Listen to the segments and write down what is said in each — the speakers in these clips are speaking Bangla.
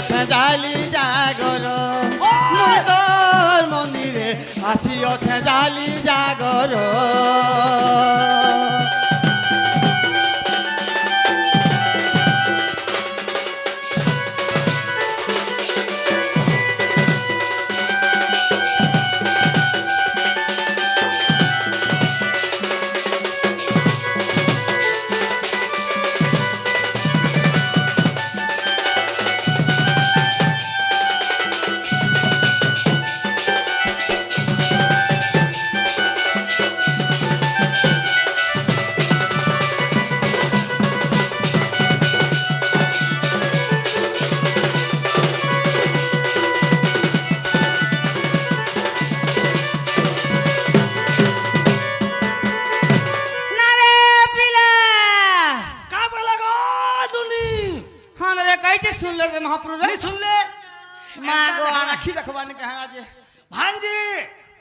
অছে জালি জাগর মুই তোর মন্দিরে আসি অছে জালি জাগর सुनले रे महाप्रभु रे सुनले मां गो आखी देखबानी कहां जे भांजी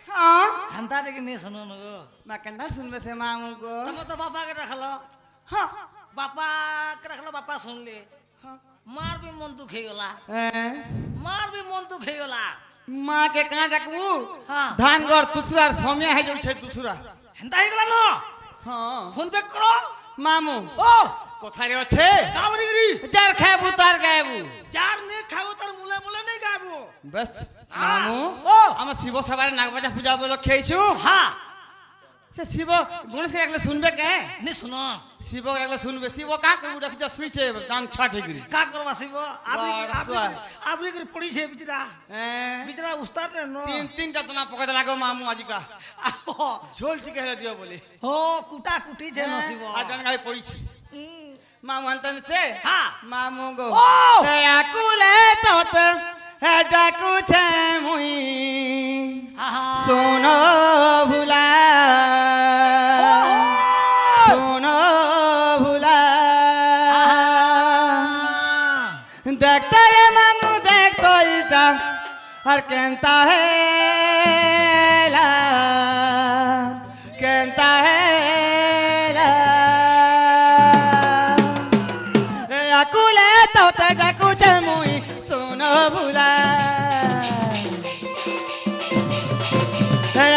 हां हंता देखि ने सुनो न गो मा केंदा सुनबे से मां गो तब तो बापा के रखलो हां बापा के रखलो बापा सुनले हां मार भी मन दुख हे गला मार भी मन दुख हे गला मां के कहां रखबू हां धान घर तुसरा समय हे जाउ छै दूसरा हंता हे गला न हां फोन पे करो मामू ओ कोथारे আছে कावरी गरी जार खाबू तार गायबू जार ने खाओ तार मुले मुले नहीं गाबू बस मामू ओ हम शिव सवारे नागबाजा पूजा बोल खेइछु हां से शिव गणेश के रखले सुनबे के ने सुनो शिव के रखले सुनबे शिव का करू रख जा सुई छे टांग छाटे गिरी का करवा शिव आबरी गरी पड़ी छे बिचरा बिचरा उस्ताद ने नो तीन ता तना पकड़ लागो मामू आज का झोल टिके हे दियो बोले हो कुटा कुटी छे नो शिव आडन गाय पड़ी छी मामू अंतन से हां मामू गो ओ हे आकुले तोत हे डाकू छे मुई सोनो भुला सोनो भुला देखता रे मामू देख तो इटा हर केंता है ला केंता है ला आकुले तोत डाकू छे मुई सोनो भुला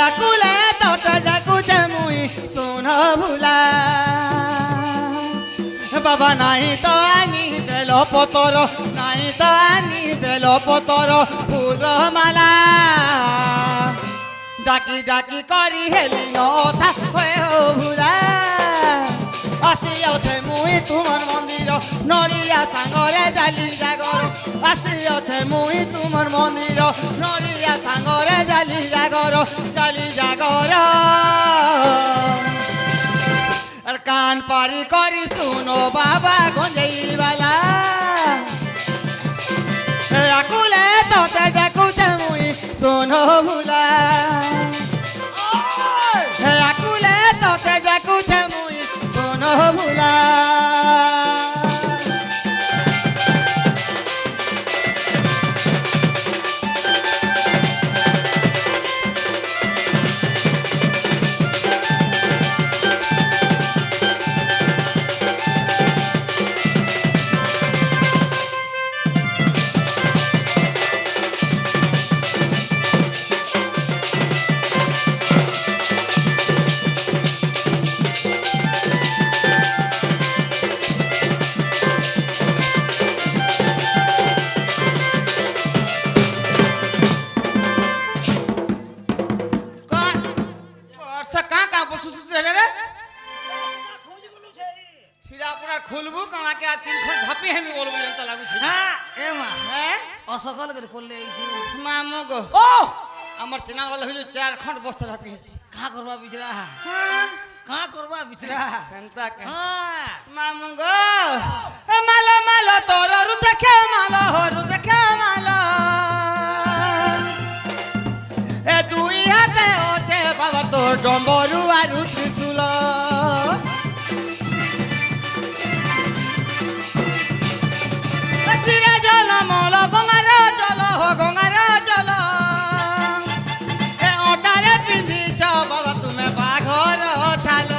आकुले तोत डाकू छे मुई सोनो भुला बाबा नहीं तो आनी बेलो पतर नहीं तो आनी बेलो पतर फूल माला डाकी डाकी करी हेली नथा होए हो भुला आसी अथे मुई तुमर मंदिर नरिया सांगरे जाली जागर आसी अथे मुई तुमर मंदिर नरिया सांगरे जाली जागर আর কান পারি করি শুনো বাবা গঞ্জেই বালা আকুলে তোতে ডাকুছে মুই শোনো ভুলা আকুলে তোতে ডাকুছে মুই শোনো ভুলা খুলবু কানা কে তিন খড় ধাপি হেমি বলবো জানতা লাগুছে হ্যাঁ এ মা হ্যাঁ অসকল করে পড়লে আইছি মামু গো ও আমার চেনাল वाला হইলো চার খড় বস্তা ধাপি হেছি কা করবা বিচরা হ্যাঁ কা করবা বিচরা কেনতা কে হ্যাঁ মামু গো এ মালা মালা তোর রু দেখে মালা হরু দেখে মালা এ দুই হাতে ওছে বাবা তোর ডম্বরু আর ত্রিশূল মল গঙ্গার জল হো গঙ্গার জল এ ওটারে পিঁধিছ বাবা তুমি বাঘর ছাল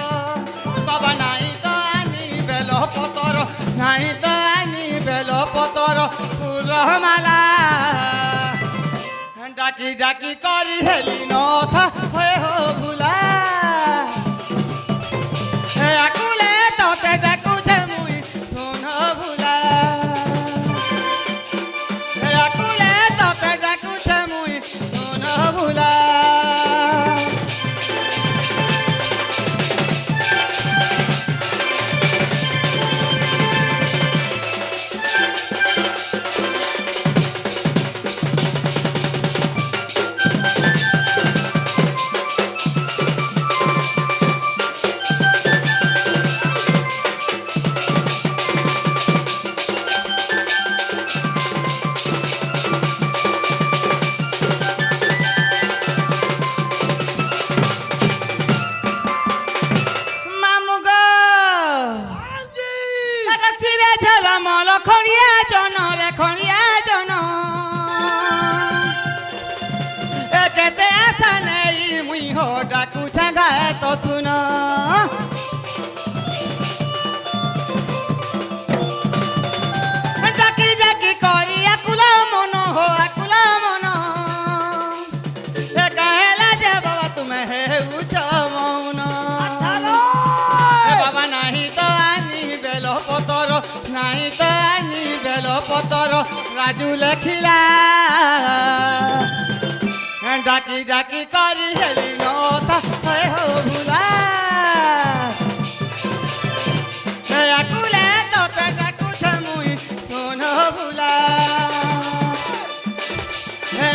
বাবা নাই তো আনি বেল পতর নাই তো আনি বেল পতর ফুল রহমালা ডাকি ডাকি করি হেলি নথা হয়ে হো ভুলা আকুলে তোতে ডাকুছে মুই শোন ভুলা আকুলে তোতে ডাকুছে মুই শোন ভুলা ডাকি ডাকি করি আকুলা মন হো আকুলা মন কাহেলা যে বাবা তুমি হেউছ মৌন বাবা নাহি তো আনি বেল পতর নাহি তো আনি বেল পতর রাজু লেখিলা ডাকি ডাকি করি হেলি নথা হয়ে হো ভুলা আকুলে তোতে ডাকুছে মুই শোন ভুলা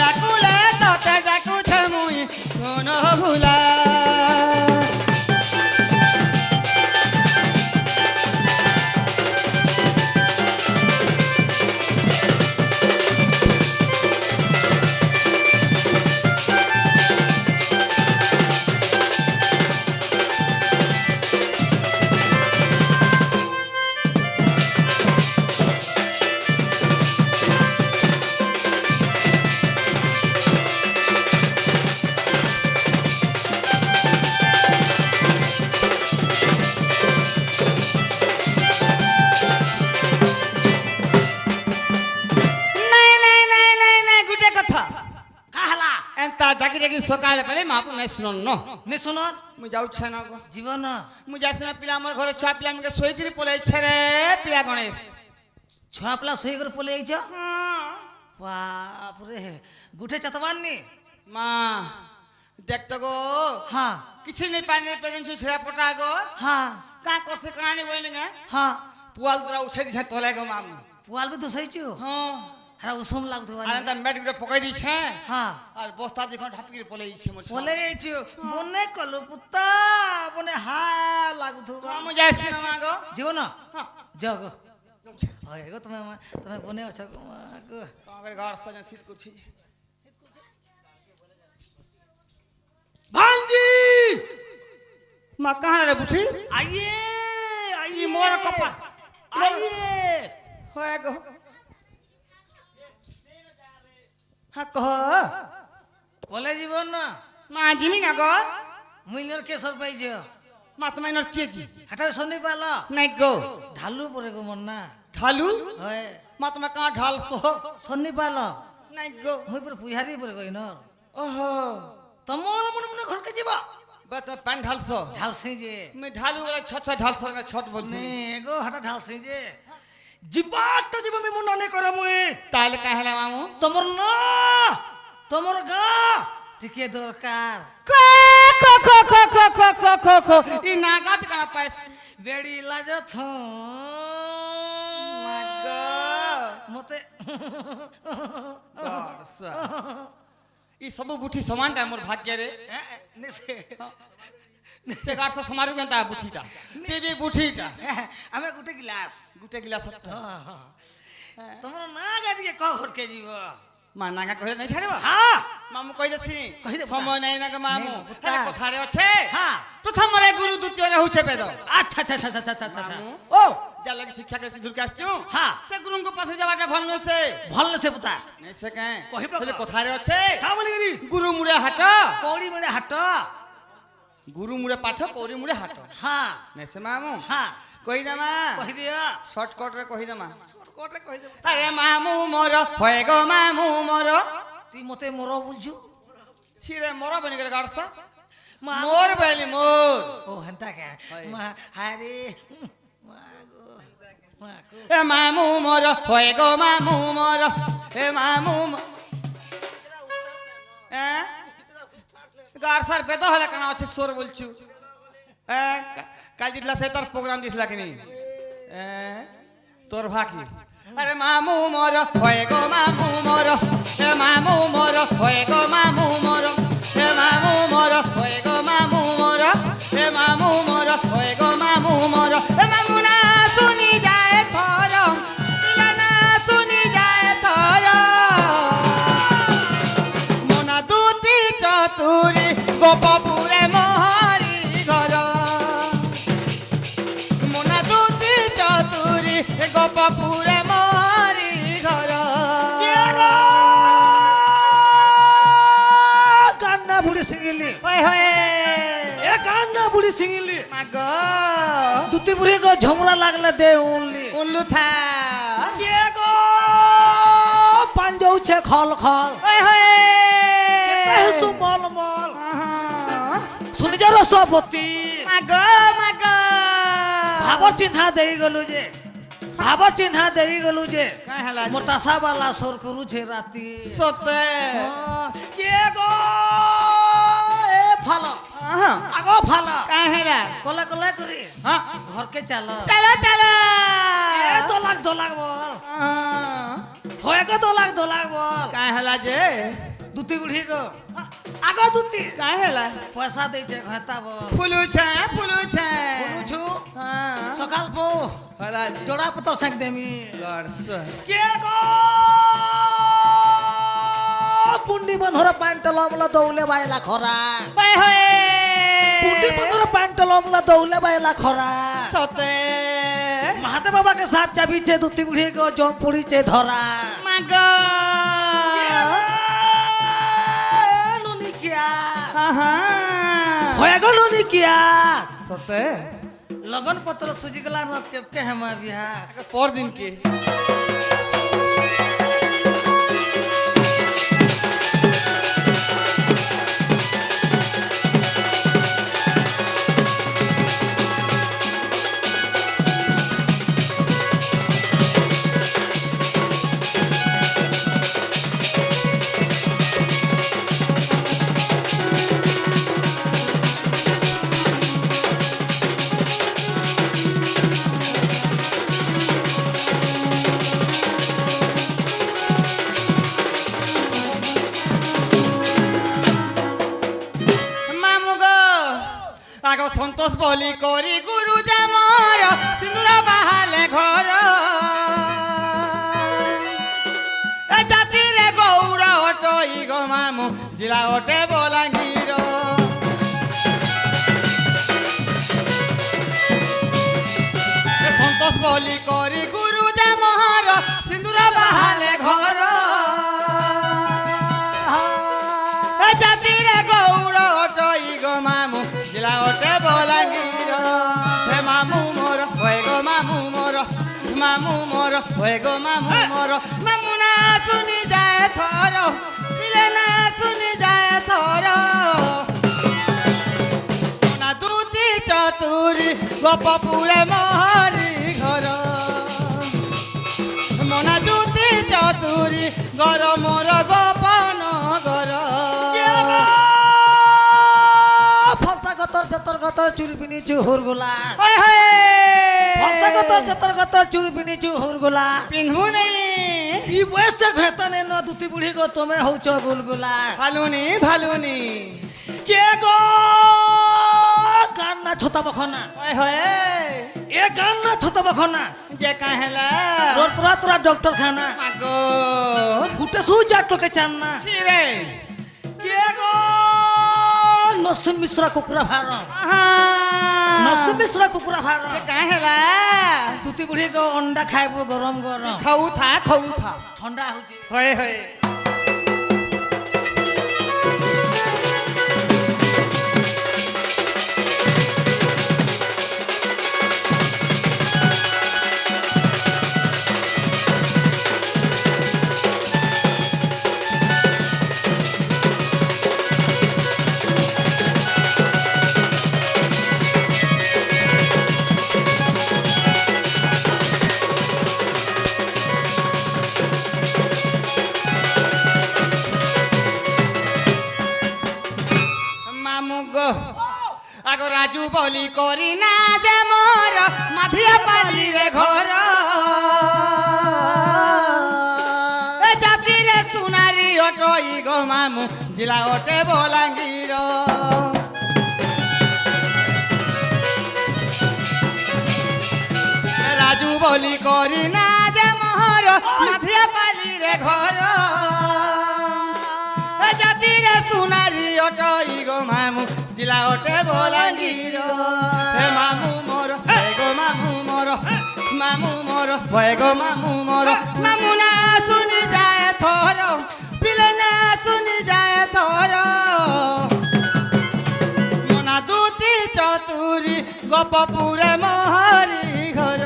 আকুলে তোতে ডাকুছে মুই শোন ভুলা ডাকি ডাকি সকালে পেলে মা আপু নাই শুনন ন নে শুনন মুই যাউছে না গো জীবন মুই যাইছ না পিলা আমার ঘরে ছুয়া পিলা আমাকে শোইকিরি পলাইছে রে পিলা গণেশ ছুয়া পিলা সই করে পলে আইছ বাপরে গুঠে চাতবাননি মা দেখতো গো হ্যাঁ কিছু নেই পানি প্রেজেন্ট ছেড়া পটা গো হ্যাঁ কা করছে কানি বইনি গে হ্যাঁ পুয়াল তোরা উঠে দিছে তলে গো মামু পুয়াল বি তো সইছু হ্যাঁ আরে উসম লাগতো আর তা মেট গুলো পকাই দিছে হ্যাঁ আর বস্তা যখন ঢাপকি পলাইছে মোর পলে আইছু মনে কলো পুত্তা মনে হা লাগতো মু যাইছি না মা গো জীবন হ্যাঁ যাও গো হয় গো তুমি তুমি বনে আছো গো মা গো তোমার ঘর সজন শীত করছি ভাঞ্জি মা কাহা রে বুঝি আইয়ে আইয়ে মোর কপা আইয়ে হয় গো হ্যাঁ কহ বলে জীবন না মা জিমি না গো মুইলর কে সর পাইছ মা তোমার নর কেজি হাটা সন্ধি পালা নাই গো ঢালু পরে গো মন না ঢালু হয় মা তোমার কাহা ঢালছ সন্ধি পালা নাই গো মুই পুরো পুহারি পরে গই ন ওহো তোমার মনে মনে ঘরকে যাবা বা তোমার প্যান্ট ঢালছ ঢালছি যে আমি ঢালু বলে ছত ছত ঢালছ না ছত বলছি নে গো হাটা ঢালছি যে জিবাটা জীব আমি মনে করে মুই তাহলে কাহেলা মামু তোমার না তোমার গা টিকে দরকার খো খো খো খো খো খো খো খো খো ই নাগাত কানা পাইস বেড়ি লাজত মাগো মতে দর্শা ই সব বুঠি সমানটা মোর ভাগ্য রে নেছে সে গাছ সমারু কেনতা বুঠিটা তে বি বুঠিটা আমি গুটে গিলাস গুটে গিলাস তোমার না গাড়িকে ক ঘরকে যাব মা নাগা কহে নাই ছাড়ব হ্যাঁ মামু কই দেছি কই দে সময় নাই না গো মামু নেই, পুতা। তাহলে কথারে আছে হ্যাঁ প্রথম রে গুরু দ্বিতীয় রে হচ্ছে বেদ আচ্ছা আচ্ছা আচ্ছা আচ্ছা আচ্ছা আচ্ছা মামু ও যা লাগি শিক্ষা করতে দূর আসছু হ্যাঁ সে গুরুঙ্গ পাশে যাওয়াটা ভাল নছে ভাল সে পুতা নাই সে কে কহিব তাহলে কথারে আছে কা বলি গরি গুরু মুড়ে হাট কৌড়ি মানে হাট গুরু মুড়ে পাঠ কৌরি মুড়ে হাট হ্যাঁ নাই সে মামু হ্যাঁ কই দামা কহি দিয়া শর্টকট রে কই দামা শর্টকটে কহি দেব আরে মামু মোর হয়ে গো মামু মোর তুই মতে মোর বলছু ছিরে মোর বনি করে গাড়ছ মা- মোর বেলি মোর ও হেন্তা কে মা হারে মা গো মা গো এ মামু মোর হয়ে গো মামু মোর এ মামু গাড়ছার পেতো হলে কেন আছে সোর বলছু কাল দিতলা সে তোর প্রোগ্রাম দিছিলা কিনি তোর ভাকি আরে মামু মোর হয়ে গো মামু মোর এ মামু মোর হয়ে গো মামু মোর এ মামু মোর হয়ে গো মামু মোর এ মামু মোর হয়ে গো মামু মোর এ মামু না শুনি যায় থর পিলা না শুনি যায় থর মোনা দুতি চতুরি গোপপুরে মহারি ঘর মোনা দুতি চতুরি গোপপুরে মহারি ঘর কান্না বুড়ি সিঙ্গিলি ওই হয়ে এ কান্না বুড়ি সিঙ্গিলি মাগ দুতি বুড়ি গো ঝমরা লাগলে দে উনলি উল্লু থা কে গো পাঞ্জৌছে খল খল ওই হয়ে হেসু মল মল শুনি যা রসবতী মাগ মাগ ভাবর চিহ্না দেই গলু যে ভাবর চিহ্না দেই গলু যে কাই হেলা মোর তাসা বালা সর করুছে রাতি সতে কে গো এ ফাল আগো ফাল কাই হেলা কলে কলে করি হ্যাঁ ঘরকে চাল চলো চলো এ দোলাক বল হয়ে গো দোলাক বল কাই হেলা যে দুতি বুড়ি গো আগো দুতি কাই হেলা পয়সা দেইছে ঘাতা বল ফুলুছে শুনুছু হ্যাঁ সকাল পো হেলা জোড়া পতর সাক দেমি লড়স কে গো পুন্ডি বন্ধর প্যান্ট লমলা দৌলে বাইলা খরা ওই হয়ে পুন্ডি বন্ধর প্যান্ট লমলা দৌলে বাইলা খরা সতে মহাদেব বাবাকে সাপ চাবিছে দুতি বুড়ি গো জম পড়িছে ধরা মাগ নুনি কিয়া আহা হয়ে গো নুনি কিয়া সতে লগন পত্র সুজি গলা ন কেপকে হেমা বিহা পর দিন কি মামু গো আগ সন্তোষ বলি করি গুরু জামর সিন্দুর বাহালে ঘর এ জাতিরে গৌর অটই গো মামু জিরা ওটে বলাঙ্গীর এ সন্তোষ বলি করি গুরু জামর সিন্দুর বাহালে ঘর এ জাতিরে গৌর অটই গো মামু জিলা ওটে বলাঙ্গীর হে মামু মোর হয়ে গো মামু মোর মামু মোর হয়ে গো মামু মোর মামু না শুনি যায় থর মিলে না শুনি যায় থর না দুতি চতুরি গোপপুরে মহারি ঘর মনা দুতি চতুরি ঘর মোর গোপন ঘর ফলতা গতর যতর গতর চুরি পিনিছু হুরগুলা ওই হয়ে ফলতা গতর যতর গতর চুরি পিনিছু হুরগুলা পিন্ধু নেই ই বয়সে ঘেতনে ন দুতি বুড়ি গো তুমি হউছ গুলগুলা ভালুনি ভালুনি কে গো কান্না ছতা বখনা ওই হয়ে এ কান্না ছতা বখনা যে কাহেলা তোরা তোরা ডক্টর খানা মাগো গুটে সু জাটকে চান্না ছিরে কে গো নসুন মিশ্রা কুকুরা ভার আহা নসুন মিশ্রা কুকুরা ভার কাহেলা দুতি বুড়ি গো অন্ডা খাইবো গরম গরম খাউ থা ঠান্ডা হচ্ছে হয়ে হয়ে ବୋଲି କରି ନା ଯେ ମୋର ମାଧିଆ ପାଲିରେ ଘର ଏ ଜାତିରେ ସୁନାରୀ ଅଟଇ ଗୋ ମାମୁଁ ଜିଲ୍ଲା ଅଟେ ବଲାଙ୍ଗୀର ରାଜୁ ବୋଲି କରି ନା ଯେ ମୋର ମାଧିଆ ପାଲିରେ ଘର ଏ ଜାତିରେ ସୁନାରୀ ଅଟଇ ଗୋ ମାମୁଁ ଜିଲ୍ଲା ଅଟେ ବଲାଙ୍ଗୀର ହେ ମାମୁଁ ମୋର ହେ ଗୋ ମାମୁଁ ମୋର ମାମୁଁ ମୋର ହେ ଗୋ ମାମୁଁ ମୋର ମାମୁଁ ନା ଶୁଣି ଯାଏ ଥର ପିଲେ ନା ଶୁଣି ଯାଏ ଥର ମନା ଦୁତି ଚତୁରୀ ଗୋପପୁରେ ମୋହରି ଘର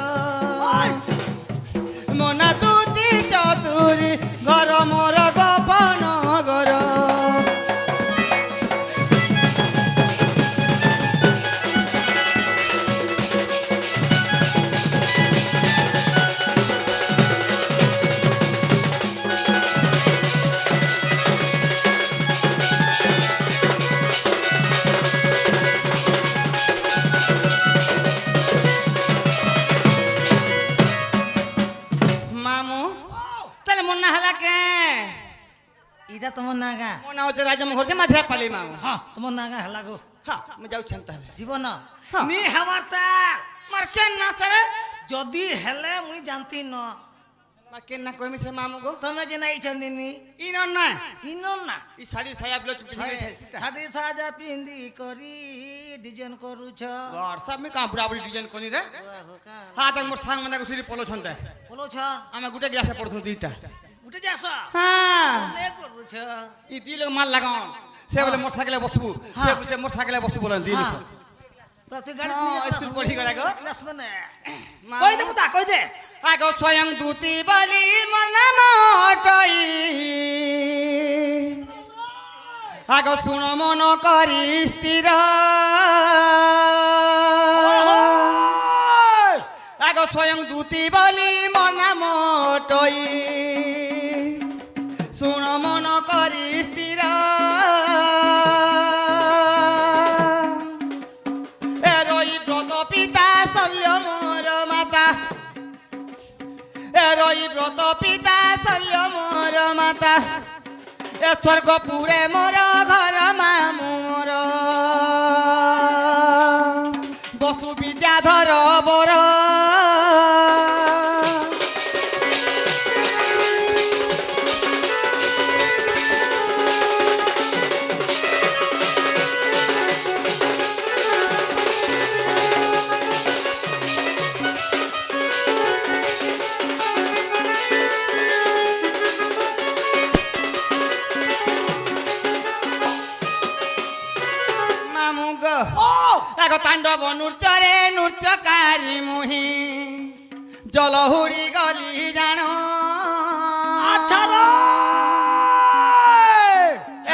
ମନା ଦୁତି ଚତୁରୀ ଘର ମୋର ଗୋପନ ଘର इटा तुम नागा ମୋ ନାଁ ହଉଛି ରାଜମୋହର ଯେ ମାଧିଆ ପାଲି ମାମୁଁ हाँ तुम नागा हला गो ହଁ ମୁଁ ଯାଉଛି ତାହେଲେ जीवन हाँ। नी हमार ता ମାର କେନ୍ ନା ସାରେ जदी हेले मुई जानती न ମାର କେନ୍ ନା କହିମି ସେ ମାମୁଁ ଗୋ तमे जे नाई चंदी नी ଇ ନା इनो ना ଇ ଶାଢ଼ୀ ସାୟା ବ୍ଲାଉଜ ପିନ୍ଧି साडी साजा पिंदी करी डिजाइन करू छ सब में कहाँ बुढ़ा बुढ़ी डिजाइन कोनी रे हाँ तक मोर सांग मना गुसरी पोलो छनते बोलो छ आमे गुटे गिलास पड़थु दुईटा उठे जास हाँ ने करू छ इ ती लोग माल लगाओ से बोले मोटरसाइकिल बसबू से बोले मोटरसाइकिल बसबू बोलन दी लोग प्रति गाड़ी हाँ, स्कूल पढ़ी गला गो क्लास में ने माँ- कोई दे पुता कोई दे आगो स्वयं दूती बली मोर नाम अटई आगो सुनो मन करी स्थिर आगो स्वयं दूती बली मोर नाम अटई सुन मन करी स्थिर ए रही ब्रत पिता शल्य मोर माता ए रही ब्रत पिता शल्य मोर माता ए स्वर्गपुरे मोर घर मामुँ मोर बसु विद्याधर बर ଏକ ତାଣ୍ଡବ ନୃତ୍ୟରେ ନୃତ୍ୟକାରୀ ମୁହିଁ ଜଲହୁଡ଼ି ଗଲି ଜାଣ अच्छा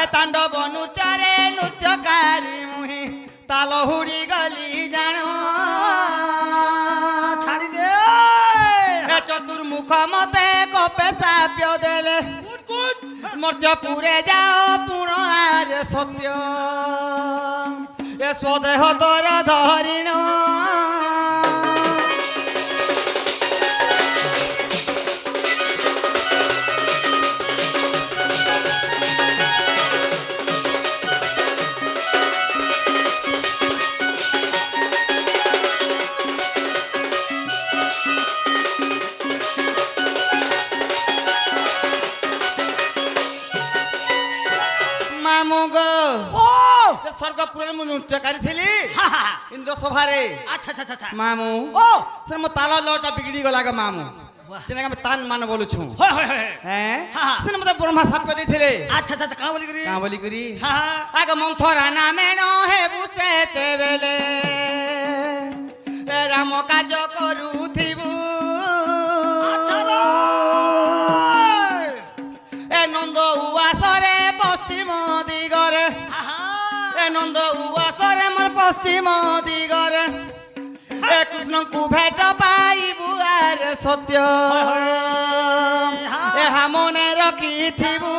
ଏ ତାଣ୍ଡବ ନୃତ୍ୟରେ ନୃତ୍ୟକାରୀ ମୁହିଁ ତାଲହୁଡ଼ି ଗଲି ଜାଣ छाड़ी दे ଏ ଚତୁର୍ମୁଖ ମତେ କପେ ସାପ୍ୟ ଦେଲେ ମର୍ତ୍ତ୍ୟପୁରେ ଯାଅ ପୁଣ ଆରେ ସତ୍ୟ ଏ ସ୍ୱଦେହ ତୋର ଧରିଣ ମାମୁଁ ଗୋ ସ୍ୱର୍ଗପୁରରେ ମୁଁ ନୃତ୍ୟକାରୀ ଥିଲି ଇନ୍ଦ୍ର ସଭାରେ अच्छा अच्छा अच्छा ମାମୁଁ ओ ସେ ମୋ ତାଳ ଲଟା ବିଗିଡ଼ି ଗଲା ଗା ମାମୁଁ वाह ଯେନା ଆମେ ତାନ ମାନ ବୋଲୁଛୁ होय होय होय ହେଁ हाँ। ସେ ମତେ ବ୍ରହ୍ମା ସାପ ଦେଇଥିଲେ अच्छा अच्छा कहां बोली करी କାଁ ବୋଲି କରି हां हां ଆଗ ମନ୍ଥରା ନାମେଣ ହେବୁ ସେତେବେଳେ ଏ ରାମ କାର୍ଯ୍ୟ କରୁଥିବୁ ଏ ନନ୍ଦ ଉଆସରେ ପଶ୍ଚିମ ଦିଗରେ ଏ ନନ୍ଦ ଉଆସରେ ମୋର ପଶ୍ଚିମ ଦିଗରେ ଏ କୃଷ୍ଣଙ୍କୁ ଭେଟ ପାଇବୁ ଆରେ ସତ୍ୟ ଏହା ମନେ ରଖିଥିବୁ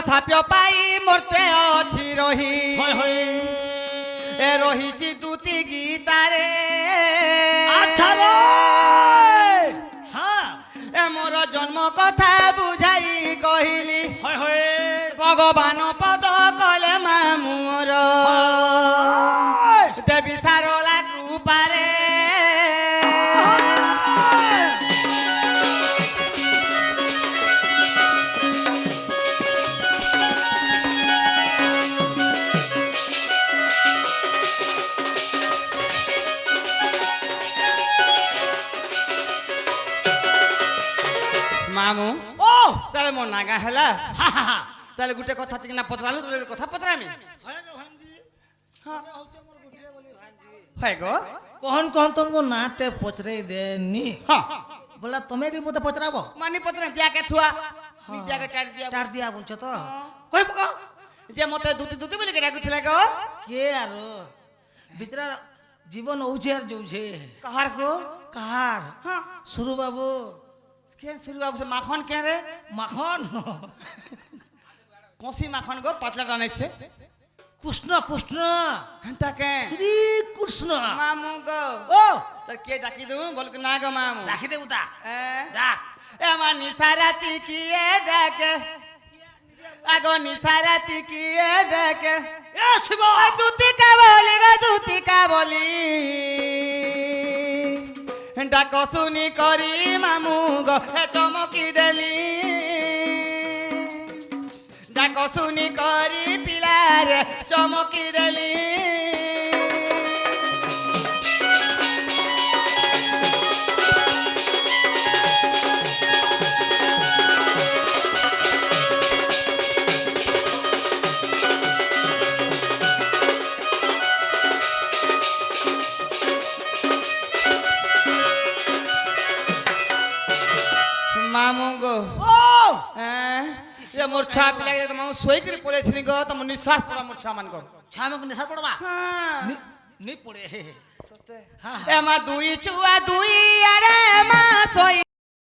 সাপ্য পাই মরতে অছি রহি হয় হয় এ রহিছি দুটি গীতারে আচ্ছা রে হ্যাঁ এ মোর জন্ম কথা বুঝাই কহিলি হয় হয় ভগবান পদ কলে মামুর দেবী সারলা কৃপারে মামু ও তাহলে মোর নাগা হেলা হা হা হা তাহলে গোটে কথা ঠিক না পচরালু তাহলে কথা পচরামি হয় গো ভাঞ্জি হ্যাঁ হচ্ছে মোর গুটিয়ে বলি ভাঞ্জি হয় গো কহন কহন তুমको नाटे पचरे देनी হ্যাঁ बोला तुम्हें भी मुझे पचराबो মানি পচরা দিয়াকে থুয়া নি দিয়াকে টার দিয়া टार दिया बुझছো तो কই পকা যে মতে দুটি দুটি বলি কে ডাকুছিলে গো কে আর বিচরা জীবন হউছে আর যাউছে কাহার গো কাহার হ্যাঁ সুরু বাবু কে শুরু বাবু মাখন কে রে মাখন কষি মাখন গো পাতলা টানাইছে কৃষ্ণ কৃষ্ণ হেনতা কে শ্রী কৃষ্ণ মামু গো ও তোর কে ডাকি দেবো বল না গো মামু রাখি দেবো তা এ ডাক এ আমার নিসারাতি কি এ ডাকে আগো নিসারাতি কি এ ডাকে এ শিব দুতি কা বলি গো দুতি কা বলি ডাক শুনি করি মামু গো হে চমকি দেলি ডাক শুনি করি পিলারে চমকি দেলি মামু গো ও হ্যাঁ সে মোর ছুয়া পিলা তো মামু শোই করে পড়েছিনি গো তো নিঃশ্বাস পড়া মোর ছুয়া মান গো ছামে কোন নেশা পড়বা হ্যাঁ নি পড়ে সতে হ্যাঁ এ মা দুই ছুয়া